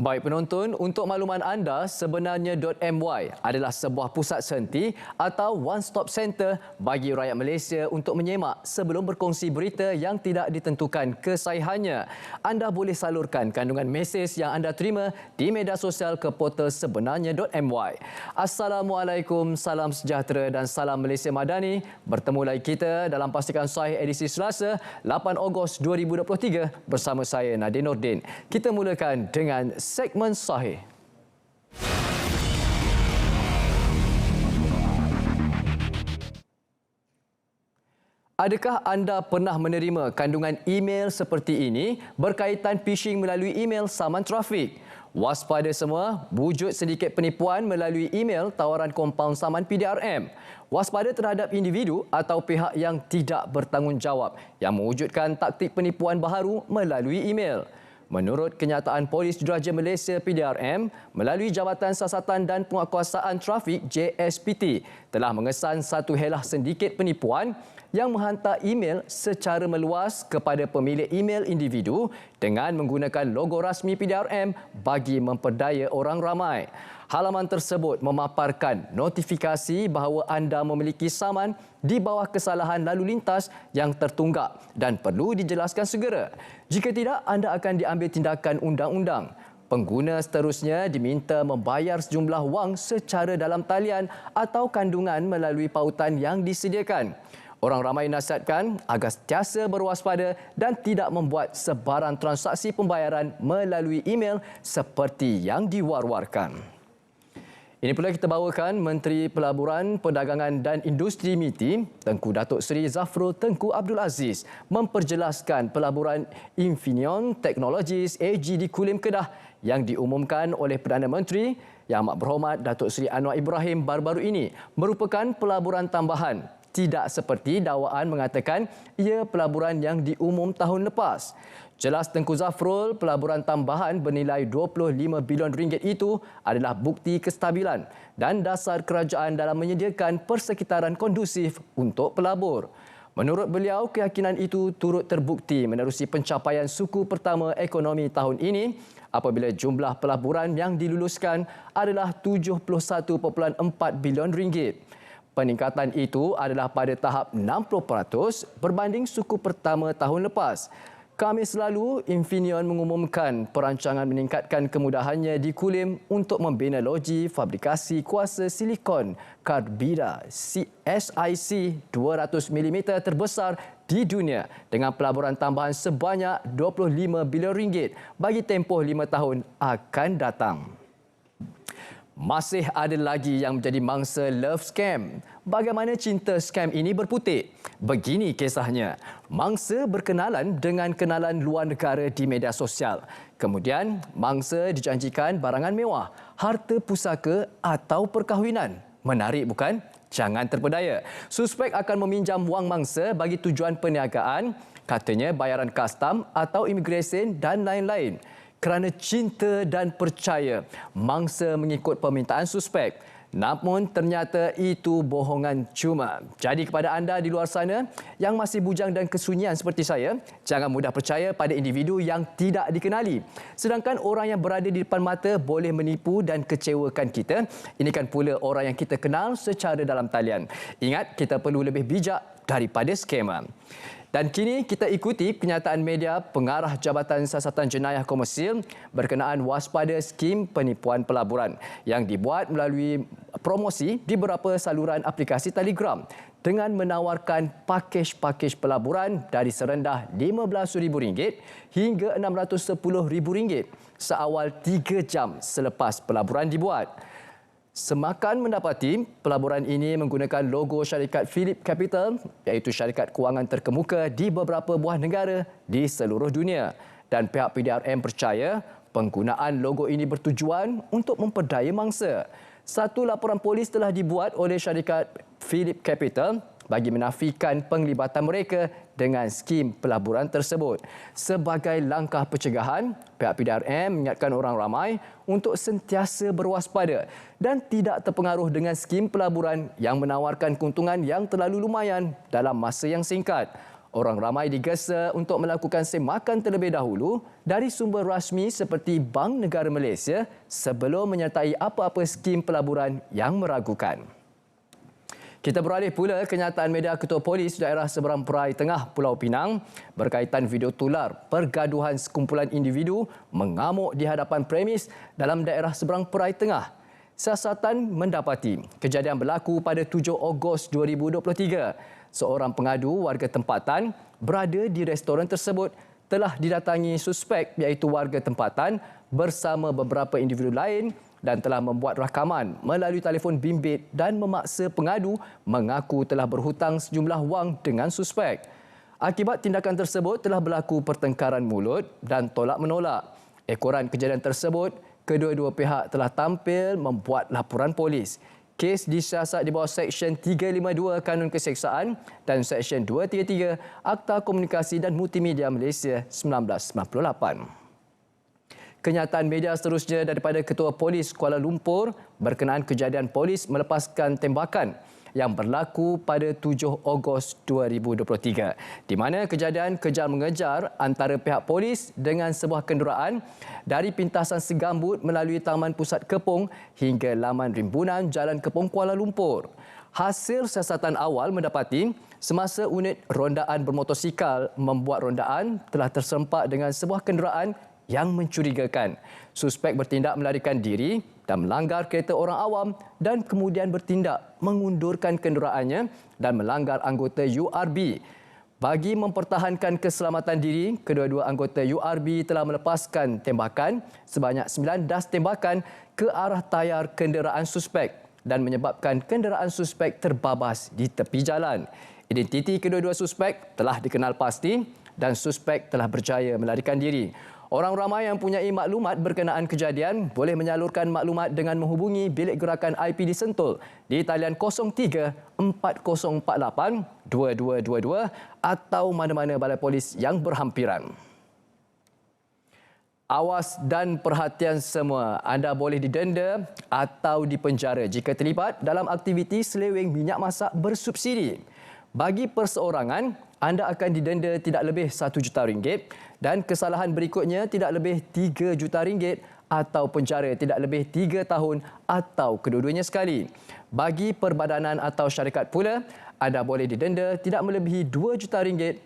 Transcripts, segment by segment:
Baik penonton, untuk makluman anda, sebenarnya .my adalah sebuah pusat senti atau one-stop center bagi rakyat Malaysia untuk menyemak sebelum berkongsi berita yang tidak ditentukan kesahihannya. Anda boleh salurkan kandungan mesej yang anda terima di media sosial ke portal sebenarnya.my. Assalamualaikum, salam sejahtera dan salam Malaysia Madani. Bertemu lagi kita dalam Pastikan Sahih edisi Selasa 8 Ogos 2023 bersama saya Nadine Nordin. Kita mulakan dengan segmen Sahih. Adakah anda pernah menerima kandungan email seperti ini berkaitan phishing melalui email saman trafik? Waspada semua, wujud sedikit penipuan melalui email tawaran kompaun saman PDRM. Waspada terhadap individu atau pihak yang tidak bertanggungjawab yang mewujudkan taktik penipuan baharu melalui email. Menurut kenyataan Polis Diraja Malaysia PDRM, melalui Jabatan Siasatan dan Penguatkuasaan Trafik JSPT telah mengesan satu helah sindiket penipuan yang menghantar email secara meluas kepada pemilik email individu dengan menggunakan logo rasmi PDRM bagi memperdaya orang ramai. Halaman tersebut memaparkan notifikasi bahawa anda memiliki saman di bawah kesalahan lalu lintas yang tertunggak dan perlu dijelaskan segera. Jika tidak, anda akan diambil tindakan undang-undang. Pengguna seterusnya diminta membayar sejumlah wang secara dalam talian atau kandungan melalui pautan yang disediakan. Orang ramai nasihatkan agar sentiasa berwaspada dan tidak membuat sebarang transaksi pembayaran melalui email seperti yang diwar-warkan. Ini pula kita bawakan Menteri Pelaburan, Perdagangan dan Industri MITI, Tengku Datuk Seri Zafrul Tengku Abdul Aziz memperjelaskan pelaburan Infineon Technologies AG di Kulim Kedah yang diumumkan oleh Perdana Menteri Yang Amat Berhormat Datuk Seri Anwar Ibrahim baru-baru ini merupakan pelaburan tambahan. Tidak seperti dakwaan mengatakan ia pelaburan yang diumum tahun lepas. Jelas Tengku Zafrul, pelaburan tambahan bernilai 25 bilion ringgit itu adalah bukti kestabilan dan dasar kerajaan dalam menyediakan persekitaran kondusif untuk pelabur. Menurut beliau, keyakinan itu turut terbukti menerusi pencapaian suku pertama ekonomi tahun ini apabila jumlah pelaburan yang diluluskan adalah 71.4 bilion ringgit. Peningkatan itu adalah pada tahap 60% berbanding suku pertama tahun lepas. Khamis lalu, Infineon mengumumkan perancangan meningkatkan kemudahannya di Kulim untuk membina loji fabrikasi kuasa silikon karbida SiC 200mm terbesar di dunia dengan pelaburan tambahan sebanyak 25 bilion ringgit bagi tempoh 5 tahun akan datang. Masih ada lagi yang menjadi mangsa love scam. Bagaimana cinta scam ini berputik? Begini kisahnya. Mangsa berkenalan dengan kenalan luar negara di media sosial. Kemudian, mangsa dijanjikan barangan mewah, harta pusaka atau perkahwinan. Menarik bukan? Jangan terpedaya. Suspek akan meminjam wang mangsa bagi tujuan perniagaan, katanya bayaran kastam atau imigresen dan lain-lain. Kerana cinta dan percaya, mangsa mengikut permintaan suspek. Namun ternyata itu bohongan cuma. Jadi kepada anda di luar sana yang masih bujang dan kesunyian seperti saya, jangan mudah percaya pada individu yang tidak dikenali. Sedangkan orang yang berada di depan mata boleh menipu dan kecewakan kita. Ini kan pula orang yang kita kenal secara dalam talian. Ingat, kita perlu lebih bijak daripada skema. Dan kini kita ikuti kenyataan media pengarah Jabatan Siasatan Jenayah Komersil berkenaan waspada skim penipuan pelaburan yang dibuat melalui promosi di beberapa saluran aplikasi Telegram dengan menawarkan pakej-pakej pelaburan dari serendah RM15,000 hingga RM610,000 seawal 3 jam selepas pelaburan dibuat. Semakan mendapati, pelaburan ini menggunakan logo syarikat Phillip Capital iaitu syarikat kewangan terkemuka di beberapa buah negara di seluruh dunia. Dan pihak PDRM percaya penggunaan logo ini bertujuan untuk memperdaya mangsa. Satu laporan polis telah dibuat oleh syarikat Phillip Capital bagi menafikan penglibatan mereka dengan skim pelaburan tersebut. Sebagai langkah pencegahan, pihak PDRM mengingatkan orang ramai untuk sentiasa berwaspada dan tidak terpengaruh dengan skim pelaburan yang menawarkan keuntungan yang terlalu lumayan dalam masa yang singkat. Orang ramai digesa untuk melakukan semakan terlebih dahulu dari sumber rasmi seperti Bank Negara Malaysia sebelum menyertai apa-apa skim pelaburan yang meragukan. Kita beralih pula kenyataan media Ketua Polis Daerah Seberang Perai Tengah Pulau Pinang berkaitan video tular pergaduhan sekumpulan individu mengamuk di hadapan premis dalam daerah Seberang Perai Tengah. Siasatan mendapati kejadian berlaku pada 7 Ogos 2023. Seorang pengadu warga tempatan berada di restoran tersebut telah didatangi suspek iaitu warga tempatan bersama beberapa individu lain dan telah membuat rakaman melalui telefon bimbit dan memaksa pengadu mengaku telah berhutang sejumlah wang dengan suspek. Akibat tindakan tersebut telah berlaku pertengkaran mulut dan tolak-menolak. Ekoran kejadian tersebut, kedua-dua pihak telah tampil membuat laporan polis. Kes disiasat di bawah Seksyen 352 Kanun Keseksaan dan Seksyen 233 Akta Komunikasi dan Multimedia Malaysia 1998. Kenyataan media seterusnya daripada Ketua Polis Kuala Lumpur berkenaan kejadian polis melepaskan tembakan yang berlaku pada 7 Ogos 2023 di mana kejadian kejar-mengejar antara pihak polis dengan sebuah kenderaan dari pintasan Segambut melalui Taman Pusat Kepong hingga laman rimbunan Jalan Kepong Kuala Lumpur. Hasil siasatan awal mendapati semasa unit rondaan bermotosikal membuat rondaan telah terserempak dengan sebuah kenderaan yang mencurigakan. Suspek bertindak melarikan diri dan melanggar kereta orang awam dan kemudian bertindak mengundurkan kenderaannya dan melanggar anggota URB. Bagi mempertahankan keselamatan diri, kedua-dua anggota URB telah melepaskan tembakan sebanyak 19 tembakan ke arah tayar kenderaan suspek dan menyebabkan kenderaan suspek terbabas di tepi jalan. Identiti kedua-dua suspek telah dikenal pasti dan suspek telah berjaya melarikan diri. Orang ramai yang mempunyai maklumat berkenaan kejadian boleh menyalurkan maklumat dengan menghubungi Bilik Gerakan IP di Sentul di talian 03-4048-2222 atau mana-mana balai polis yang berhampiran. Awas dan perhatian semua, anda boleh didenda atau dipenjara jika terlibat dalam aktiviti seleweng minyak masak bersubsidi. Bagi perseorangan, anda akan didenda tidak lebih RM1 juta dan kesalahan berikutnya tidak lebih RM3 juta atau penjara tidak lebih 3 tahun atau kedua-duanya sekali. Bagi perbadanan atau syarikat pula, anda boleh didenda tidak melebihi RM2 juta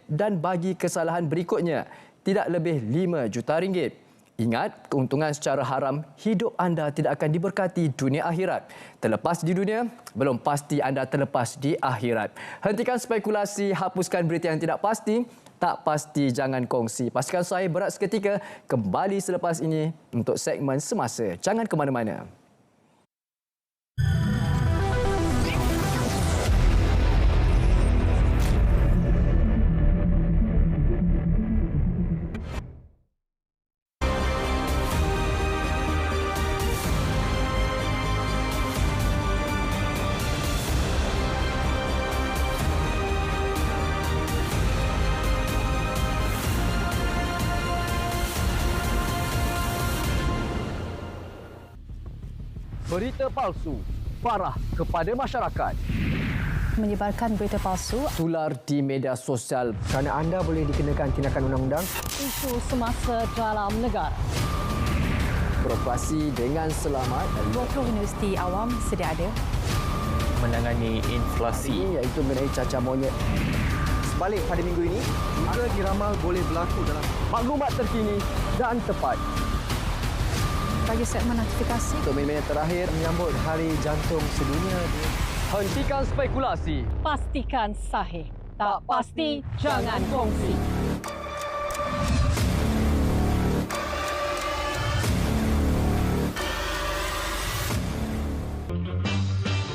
dan bagi kesalahan berikutnya tidak lebih RM5 juta. Ingat, keuntungan secara haram hidup anda tidak akan diberkati dunia akhirat. Terlepas di dunia, belum pasti anda terlepas di akhirat. Hentikan spekulasi, hapuskan berita yang tidak pasti. Tak pasti jangan kongsi. Pastikan saya berat seketika kembali selepas ini untuk segmen Semasa. Jangan ke mana-mana. Berita palsu parah kepada masyarakat. Menyebarkan berita palsu Tular di media sosial kerana anda boleh dikenakan tindakan undang-undang. isu semasa dalam negara. Beroperasi dengan selamat. 20 universiti awam sedia ada. Menangani inflasi. Ini iaitu mengenai cacar monyet. Sebalik pada minggu ini, jika diramal boleh berlaku dalam Maklumat terkini dan tepat. Bagi segmen notifikasi, Untuk minit terakhir, menyambut Hari Jantung Sedunia. hentikan spekulasi. pastikan sahih. Tak pasti, jangan kongsi.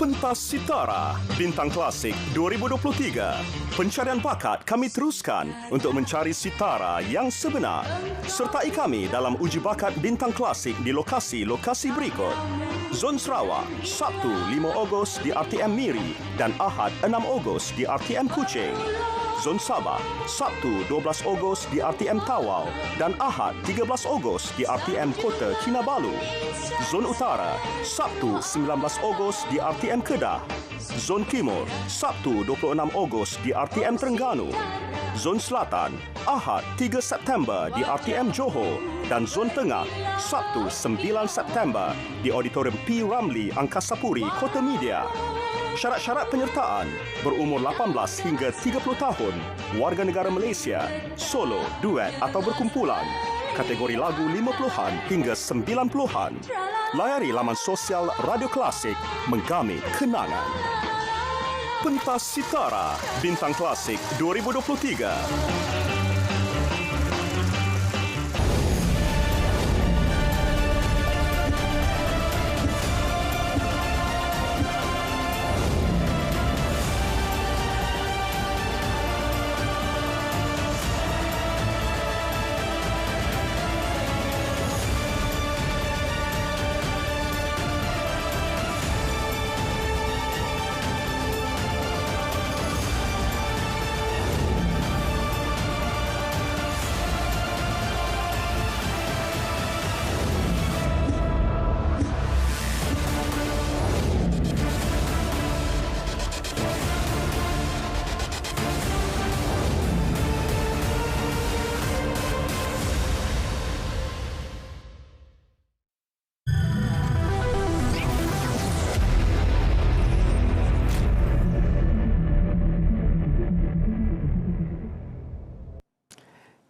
Pentas Sitara Bintang Klasik 2023. Pencarian bakat kami teruskan untuk mencari sitara yang sebenar. Sertai kami dalam uji bakat Bintang Klasik di lokasi-lokasi berikut. Zon Sarawak, Sabtu 5 Ogos di RTM Miri dan Ahad 6 Ogos di RTM Kuching. Zon Sabah, Sabtu 12 Ogos di RTM Tawau dan Ahad 13 Ogos di RTM Kota Kinabalu. Zon Utara, Sabtu 19 Ogos di RTM Kedah. Zon Timur, Sabtu 26 Ogos di RTM Terengganu. Zon Selatan, Ahad 3 September di RTM Johor dan Zon Tengah, Sabtu 9 September di Auditorium P. Ramlee Angkasa Puri, Kota Media. Syarat-syarat penyertaan berumur 18 hingga 30 tahun, warga negara Malaysia, solo, duet atau berkumpulan. Kategori lagu 50-an hingga 90-an. Layari laman sosial Radio Klasik, menggamit kenangan. Pentas Sitara, Bintang Klasik 2023.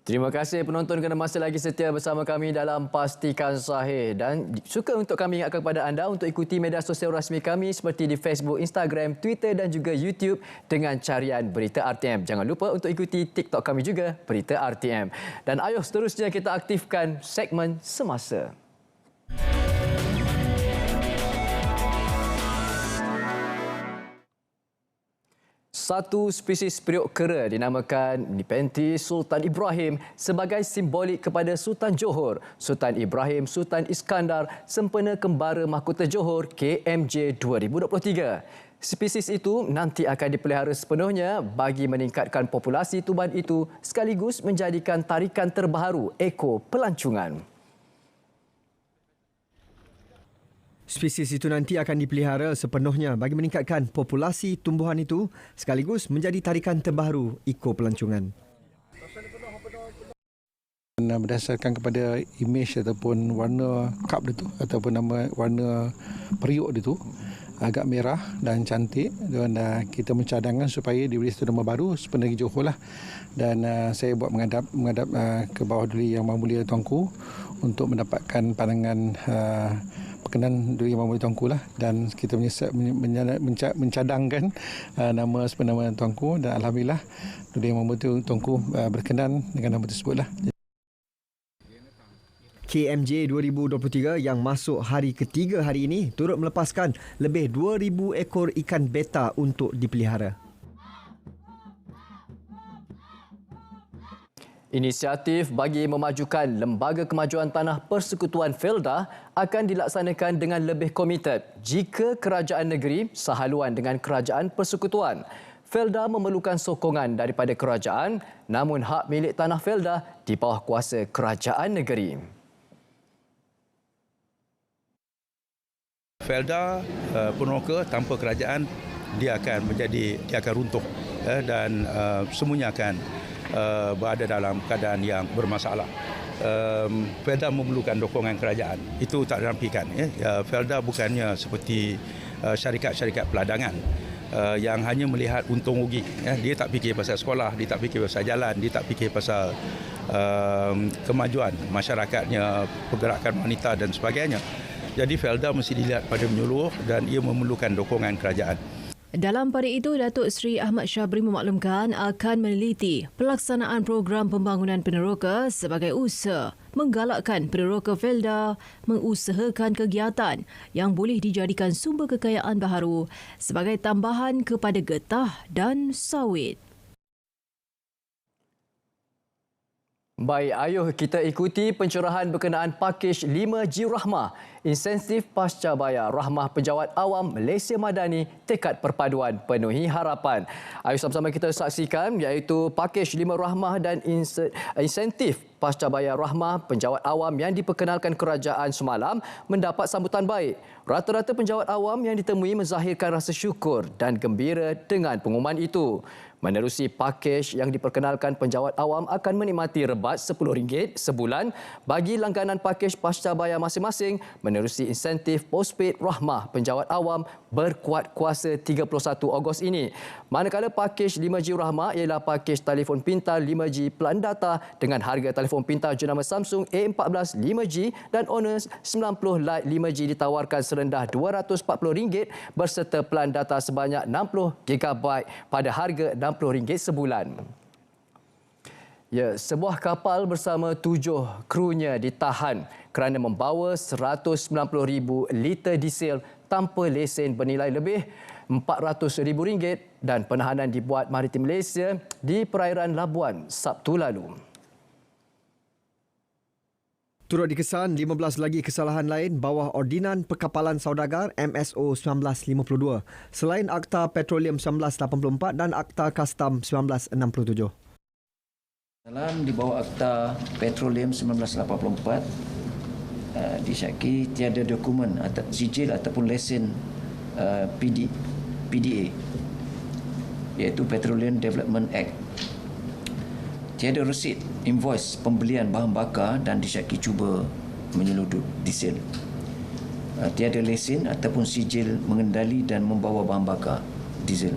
Terima kasih penonton kerana masih lagi setia bersama kami dalam Pastikan Sahih. Dan suka untuk kami ingatkan kepada anda untuk ikuti media sosial rasmi kami seperti di Facebook, Instagram, Twitter dan juga YouTube dengan carian Berita RTM. Jangan lupa untuk ikuti TikTok kami juga, Berita RTM. Dan ayo seterusnya kita aktifkan segmen Semasa. Satu spesies periuk kera dinamakan Nepenthes Sultan Ibrahim sebagai simbolik kepada Sultan Johor, Sultan Ibrahim Sultan Iskandar, sempena kembara mahkota Johor KMJ 2023. Spesies itu nanti akan dipelihara sepenuhnya bagi meningkatkan populasi tuban itu sekaligus menjadikan tarikan terbaru ekor pelancongan. Spesies itu nanti akan dipelihara sepenuhnya bagi meningkatkan populasi tumbuhan itu sekaligus menjadi tarikan terbaru ekor pelancongan. Berdasarkan kepada imej ataupun warna cup itu ataupun nama warna periuk itu agak merah dan cantik, dan kita mencadangkan supaya diberi satu nama baru sepenuhnya Johor lah. Dan saya buat menghadap ke bawah dulu Yang Maha Mulia Tuanku untuk mendapatkan pandangan berkenan dari Yang Maha Mulia Tuanku lah, dan kita mencadangkan nama sepenuhnya Tuanku, dan alhamdulillah Yang Maha Mulia Tuanku berkenan dengan nama tersebut lah. KMJ 2023 yang masuk hari ketiga hari ini turut melepaskan lebih 2,000 ekor ikan beta untuk dipelihara. Inisiatif bagi memajukan Lembaga Kemajuan Tanah Persekutuan Felda akan dilaksanakan dengan lebih komited jika kerajaan negeri sehaluan dengan kerajaan persekutuan. Felda memerlukan sokongan daripada kerajaan, namun hak milik tanah Felda di bawah kuasa kerajaan negeri. Felda Peneroka tanpa kerajaan dia akan runtuh, dan semuanya akan berada dalam keadaan yang bermasalah. Felda memerlukan dokongan kerajaan. Itu tak dinafikan. Felda bukannya seperti syarikat-syarikat peladangan yang hanya melihat untung rugi. Dia tak fikir pasal sekolah, dia tak fikir pasal jalan, dia tak fikir pasal kemajuan masyarakatnya, pergerakan wanita dan sebagainya. Jadi Felda mesti dilihat pada menyeluruh dan ia memerlukan dokongan kerajaan. Dalam pada itu, Datuk Seri Ahmad Syabri memaklumkan akan meneliti pelaksanaan program pembangunan peneroka sebagai usaha menggalakkan peneroka Felda mengusahakan kegiatan yang boleh dijadikan sumber kekayaan baharu sebagai tambahan kepada getah dan sawit. Baik, ayuh kita ikuti pencerahan berkenaan pakej 5G Rahmah, insentif pasca bayar Rahmah Penjawat Awam Malaysia Madani, tekad perpaduan penuhi harapan. Ayuh sama-sama kita saksikan iaitu pakej 5 Rahmah dan insentif Pascabaya Rahmah, penjawat awam yang diperkenalkan kerajaan semalam mendapat sambutan baik. Rata-rata penjawat awam yang ditemui menzahirkan rasa syukur dan gembira dengan pengumuman itu. Menerusi pakej yang diperkenalkan, penjawat awam akan menikmati rebat RM10 sebulan bagi langganan pakej Pascabaya masing-masing menerusi insentif postpaid Rahmah penjawat awam berkuat kuasa 31 Ogos ini. Manakala pakej 5G Rahmah ialah pakej telefon pintar 5G pelan data dengan harga telefon pintar jenama Samsung A14 5G dan Honor 90 Lite 5G ditawarkan serendah RM240 berserta pelan data sebanyak 60GB pada harga RM60 sebulan. Ya, sebuah kapal bersama 7 krunya ditahan kerana membawa 190,000 liter diesel tanpa lesen bernilai lebih RM400,000 dan penahanan dibuat Maritim Malaysia di perairan Labuan Sabtu lalu. Turut dikesan 15 lagi kesalahan lain bawah Ordinan Perkapalan Saudagar MSO 1952 selain Akta Petroleum 1984 dan Akta Kastam 1967. Dalam di bawah Akta Petroleum 1984 disyaki tiada dokumen atau sijil ataupun lesen PDA iaitu Petroleum Development Act. Tiada resit invoice pembelian bahan bakar dan disyaki cuba menyeludup diesel. Tiada lesen ataupun sijil mengendali dan membawa bahan bakar diesel.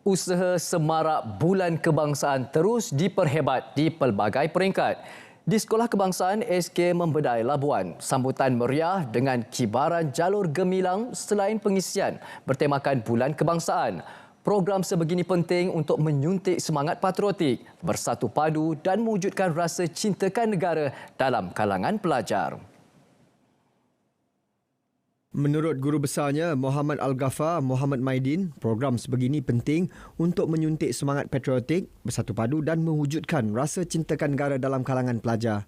Usaha semarak Bulan Kebangsaan terus diperhebat di pelbagai peringkat. Di Sekolah Kebangsaan SK Membedai Labuan, sambutan meriah dengan kibaran jalur gemilang selain pengisian bertemakan Bulan Kebangsaan. Program sebegini penting untuk menyuntik semangat patriotik, bersatu padu dan mewujudkan rasa cintakan negara dalam kalangan pelajar. Menurut guru besarnya Muhammad Al-Ghaffar Muhammad Maidin, program sebegini penting untuk menyuntik semangat patriotik, bersatu padu dan mewujudkan rasa cintakan negara dalam kalangan pelajar.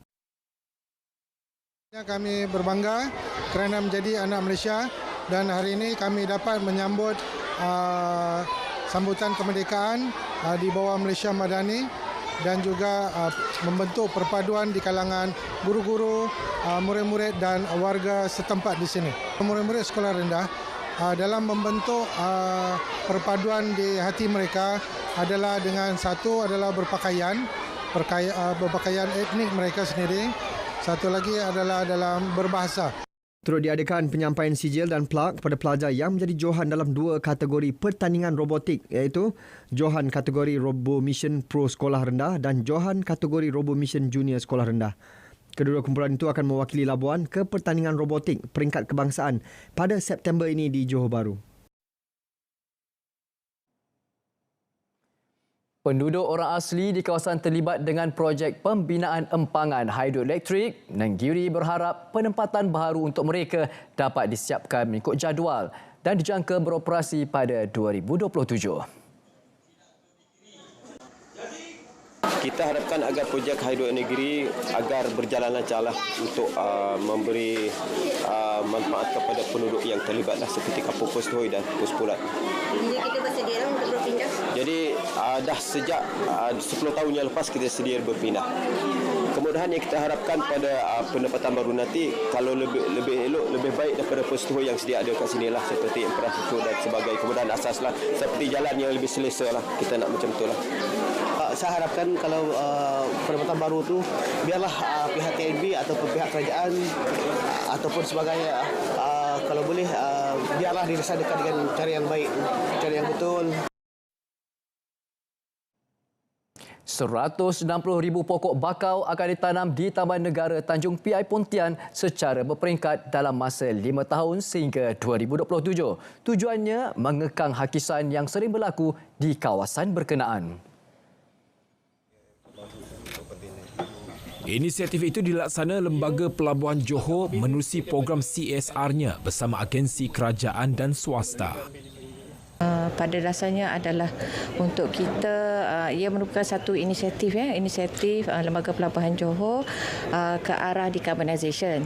Kami berbangga kerana menjadi anak Malaysia dan hari ini kami dapat menyambut sambutan kemerdekaan di bawah Malaysia Madani dan juga membentuk perpaduan di kalangan guru-guru, murid-murid dan warga setempat di sini. Murid-murid sekolah rendah dalam membentuk perpaduan di hati mereka adalah dengan satu adalah berpakaian etnik mereka sendiri, satu lagi adalah dalam berbahasa. Turut diadakan penyampaian sijil dan plak kepada pelajar yang menjadi johan dalam 2 kategori pertandingan robotik iaitu johan kategori Robo Mission Pro Sekolah Rendah dan johan kategori Robo Mission Junior Sekolah Rendah. Kedua kumpulan itu akan mewakili Labuan ke pertandingan robotik peringkat kebangsaan pada September ini di Johor Bahru. Penduduk orang asli di kawasan terlibat dengan projek pembinaan empangan hidroelektrik, Nenggiri berharap penempatan baharu untuk mereka dapat disiapkan mengikut jadual dan dijangka beroperasi pada 2027. Kita harapkan agar projek hidroenergi agar berjalan lancarlah untuk memberi manfaat kepada penduduk yang terlibatlah seperti Kampung Postohoi dan Puspulat. Jadi kita bersedia untuk berpindah? Jadi dah sejak 10 tahun yang lepas kita sedia berpindah. Kemudahan yang kita harapkan pada pendapatan baru nanti kalau lebih elok, lebih baik daripada Postohoi yang sedia ada kat sini lah, seperti infrastruktur dan sebagai kemudahan asas lah, seperti jalan yang lebih selesa lah, kita nak macam tu lah. Saya harapkan kalau pendapatan baru tu biarlah pihak TNB ataupun pihak kerajaan ataupun sebagai kalau boleh biarlah dilaksanakan dengan cara yang baik, cara yang betul. 160,000 pokok bakau akan ditanam di Taman Negara Tanjung Piai Pontian secara berperingkat dalam masa 5 tahun sehingga 2027. Tujuannya mengekang hakisan yang sering berlaku di kawasan berkenaan. Inisiatif itu dilaksana Lembaga Pelabuhan Johor menerusi program CSR-nya bersama agensi kerajaan dan swasta. pada dasarnya adalah untuk kita, ia merupakan satu inisiatif Lembaga Pelabuhan Johor ke arah decarbonisation.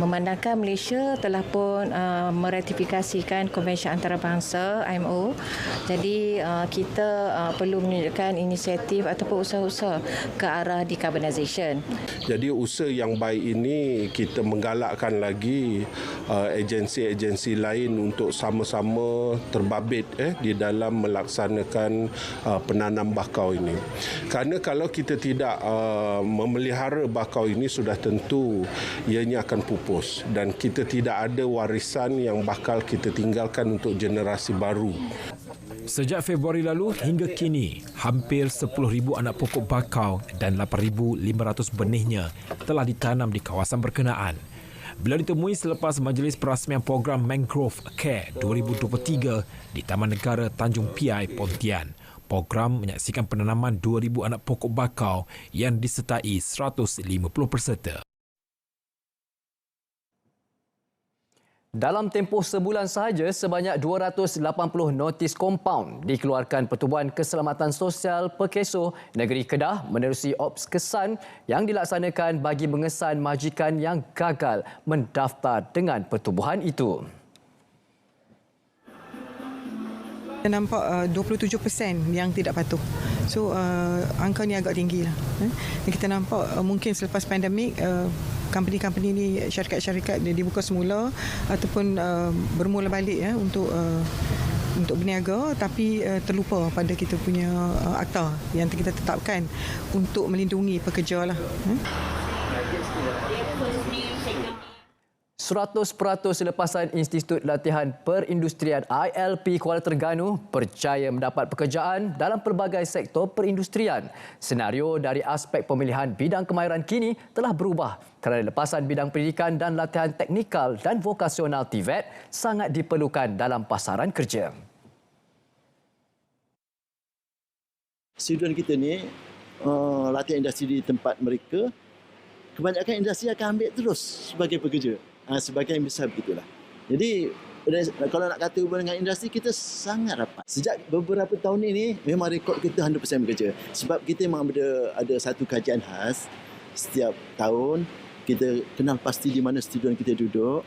Memandangkan Malaysia telah pun meratifikasikan Konvensyen Antarabangsa IMO. Jadi kita perlu menunjukkan inisiatif ataupun usaha-usaha ke arah decarbonisation. Jadi usaha yang baik ini kita menggalakkan lagi agensi-agensi lain untuk sama-sama terbabit di dalam melaksanakan penanam bakau ini. Kerana kalau kita tidak memelihara bakau ini, sudah tentu ianya akan pupus dan kita tidak ada warisan yang bakal kita tinggalkan untuk generasi baru. Sejak Februari lalu hingga kini, hampir 10,000 anak pokok bakau dan 8,500 benihnya telah ditanam di kawasan berkenaan. Bila ditemui selepas majlis perasmian program Mangrove Care 2023 di Taman Negara Tanjung Piai, Pontian. Program menyaksikan penanaman 2,000 anak pokok bakau yang disertai 150 peserta. Dalam tempoh sebulan sahaja, sebanyak 280 notis kompaun dikeluarkan Pertubuhan Keselamatan Sosial Perkeso Negeri Kedah menerusi ops kesan yang dilaksanakan bagi mengesan majikan yang gagal mendaftar dengan pertubuhan itu. Kita nampak 27% yang tidak patuh. So angka ni agak tinggi lah. Kita nampak mungkin selepas pandemik company-company ni, syarikat-syarikat dia dibuka semula ataupun bermula balik untuk berniaga, tapi terlupa pada kita punya akta yang kita tetapkan untuk melindungi pekerja lah. 100% lepasan Institut Latihan Perindustrian ILP Kuala Terengganu percaya mendapat pekerjaan dalam pelbagai sektor perindustrian. Senario dari aspek pemilihan bidang kemahiran kini telah berubah kerana lepasan bidang pendidikan dan latihan teknikal dan vokasional TVET sangat diperlukan dalam pasaran kerja. Student kita ni latihan industri di tempat mereka, kebanyakan industri akan ambil terus sebagai pekerja. Sebagian besar begitulah. Jadi kalau nak kata hubungan dengan industri, kita sangat rapat. Sejak beberapa tahun ini memang rekod kita 100% bekerja. Sebab kita memang ada satu kajian khas setiap tahun. Kita kenal pasti di mana student kita duduk,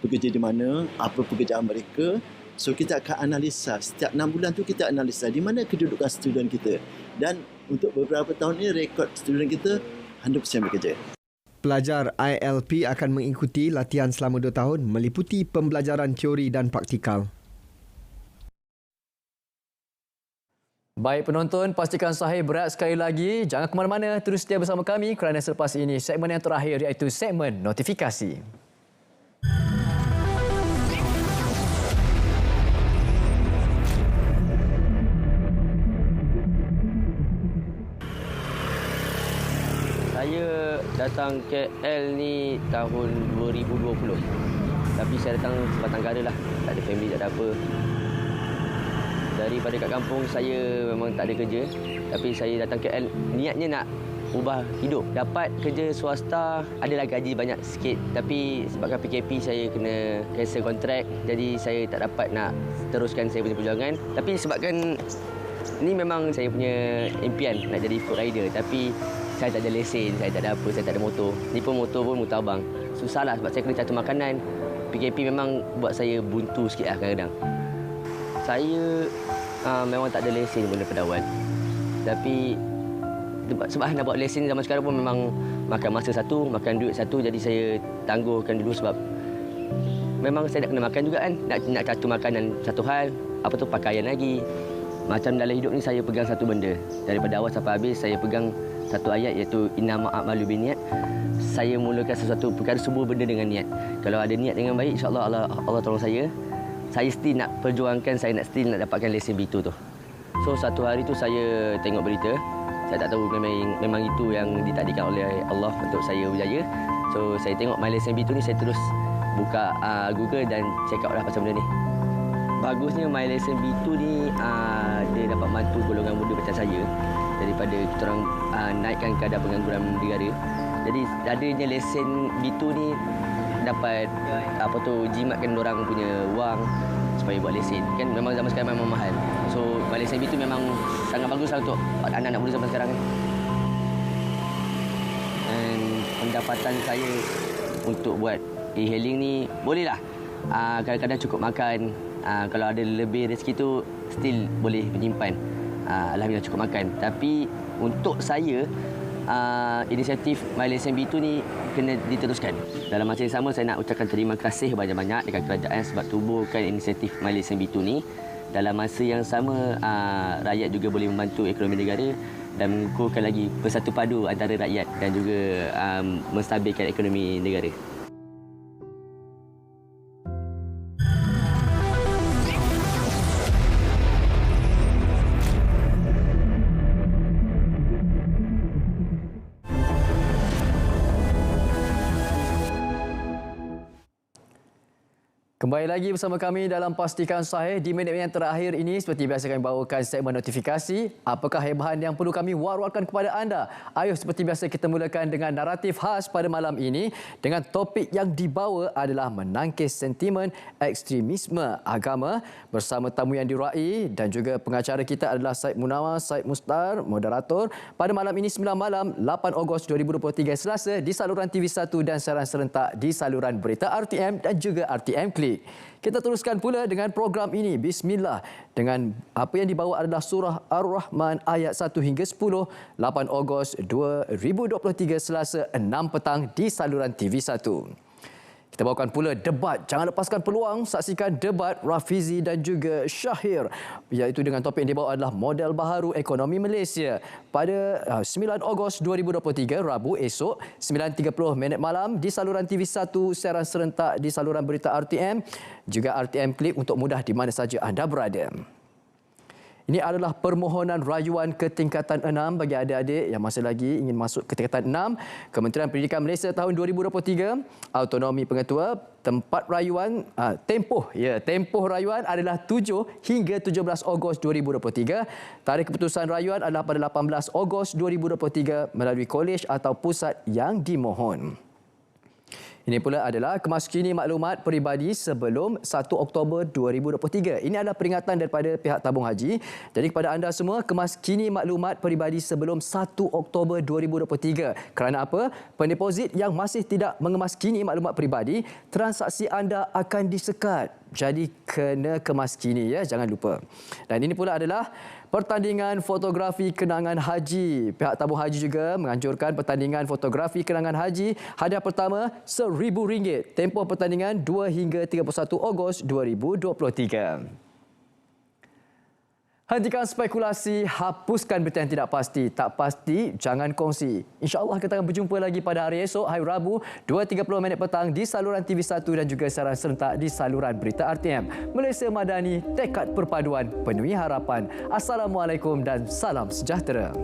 bekerja di mana, apa pekerjaan mereka. So kita akan analisa, setiap 6 bulan tu kita analisa di mana kedudukan student kita. Dan untuk beberapa tahun ini rekod student kita 100% bekerja. Pelajar ILP akan mengikuti latihan selama 2 tahun meliputi pembelajaran teori dan praktikal. Baik penonton, pastikan sahih berat sekali lagi. Jangan ke mana-mana, terus setia bersama kami kerana selepas ini segmen yang terakhir iaitu segmen notifikasi. Saya datang KL ni tahun 2020. Tapi saya datang sebatang kara lah. Tak ada family, tak ada apa. Daripada kat kampung, saya memang tak ada kerja. Tapi saya datang KL, niatnya nak ubah hidup. Dapat kerja swasta, adalah gaji banyak sikit. Tapi sebabkan PKP, saya kena cancel kontrak. Jadi saya tak dapat nak teruskan saya punya perjuangan. Tapi sebabkan ni memang saya punya impian nak jadi food rider. Tapi saya tak ada lesen, saya tak ada apa, saya tak ada motor. Ni pun motor abang. Susahlah sebab saya kena catur makanan. PKP memang buat saya buntu sikit lah kadang-kadang. Saya memang tak ada lesen pun daripada awal. Tapi sebab nak buat lesen zaman sekarang pun memang makan masa satu, makan duit satu. Jadi saya tangguhkan dulu sebab memang saya nak kena makan juga kan. Nak catur makanan satu hal, apa tu pakaian lagi. Macam dalam hidup ni saya pegang satu benda. Daripada awal sampai habis saya pegang satu ayat iaitu innama a'malu binniat. Saya mulakan sesuatu perkara semua benda dengan niat. Kalau ada niat dengan baik, insya-Allah Allah tolong saya. Saya still nak perjuangkan, saya nak still nak dapatkan lesen B2 tu. So satu hari tu saya tengok berita. Saya tak tahu memang itu yang ditakdirkan oleh Allah untuk saya berjaya. So saya tengok my lesen B2 ni, saya terus buka Google dan check out lah pasal benda ni. Bagusnya my lesen B2 ni dia dapat bantu golongan muda macam saya daripada kita orang naikkan kadar pengangguran negara. Jadi adanya lesen B2 ni dapat jimatkan orang punya wang supaya buat lesen. Kan memang zaman sekarang memang mahal. So lesen B tu memang sangat baguslah untuk anak-anak muda zaman sekarang kan. Dan pendapatan saya untuk buat e-hailing ni bolehlah. Kadang-kadang cukup makan. Kalau ada lebih rezeki tu still boleh menyimpan. Alhamdulillah cukup makan. Tapi untuk saya inisiatif MyLesen B2 ni kena diteruskan. Dalam masa yang sama saya nak ucapkan terima kasih banyak-banyak dekat kerajaan sebab tubuhkan inisiatif MyLesen B2 ni. Dalam masa yang sama rakyat juga boleh membantu ekonomi negara dan mengukuhkan lagi bersatu padu antara rakyat dan juga menstabilkan ekonomi negara. Kembali lagi bersama kami dalam Pastikan Sahih. Di minit-minit yang terakhir ini, seperti biasa kami bawakan segmen notifikasi. Apakah hebahan yang perlu kami war-warkan kepada anda? Ayo, seperti biasa kita mulakan dengan naratif khas pada malam ini. Dengan topik yang dibawa adalah menangkis sentimen ekstremisme agama. Bersama tamu yang dirai dan juga pengacara kita adalah Syed Munawar Syed Mustar, moderator. Pada malam ini 9 malam, 8 Ogos 2023 Selasa di saluran TV1 dan siaran serentak di saluran berita RTM dan juga RTM Klik. Kita teruskan pula dengan program ini. Bismillah. Dengan apa yang dibawa adalah surah Ar-Rahman ayat 1 hingga 10, 8 Ogos 2023 Selasa 6 petang di saluran TV1. Kita bawakan pula debat. Jangan lepaskan peluang saksikan debat Rafizi dan juga Syahir, iaitu dengan topik yang dibawa adalah model baharu ekonomi Malaysia pada 9 Ogos 2023 Rabu esok 9.30 malam di saluran TV1 siaran serentak di saluran berita RTM juga RTM Klik untuk mudah di mana saja anda berada. Ini adalah permohonan rayuan ke tingkatan 6 bagi adik-adik yang masih lagi ingin masuk ke tingkatan 6. Kementerian Pendidikan Malaysia tahun 2023, autonomi pengetua, tempat rayuan, tempoh rayuan adalah 7 hingga 17 Ogos 2023. Tarikh keputusan rayuan adalah pada 18 Ogos 2023 melalui kolej atau pusat yang dimohon. Ini pula adalah kemaskini maklumat peribadi sebelum 1 Oktober 2023. Ini adalah peringatan daripada pihak tabung haji. Jadi kepada anda semua, kemaskini maklumat peribadi sebelum 1 Oktober 2023. Kerana apa? Pendeposit yang masih tidak mengemaskini maklumat peribadi, transaksi anda akan disekat. Jadi kena kemaskini ya, jangan lupa. Dan ini pula adalah pertandingan fotografi kenangan haji. Pihak tabung haji juga menganjurkan pertandingan fotografi kenangan haji. Hadiah pertama RM1,000. Tempoh pertandingan 2 hingga 31 Ogos 2023. Hentikan spekulasi, hapuskan berita yang tidak pasti. Tak pasti, jangan kongsi. InsyaAllah kita akan berjumpa lagi pada hari esok, hari Rabu, 2.30 petang di saluran TV1 dan juga siaran serentak di saluran berita RTM. Malaysia Madani, tekad perpaduan, penuhi harapan. Assalamualaikum dan salam sejahtera.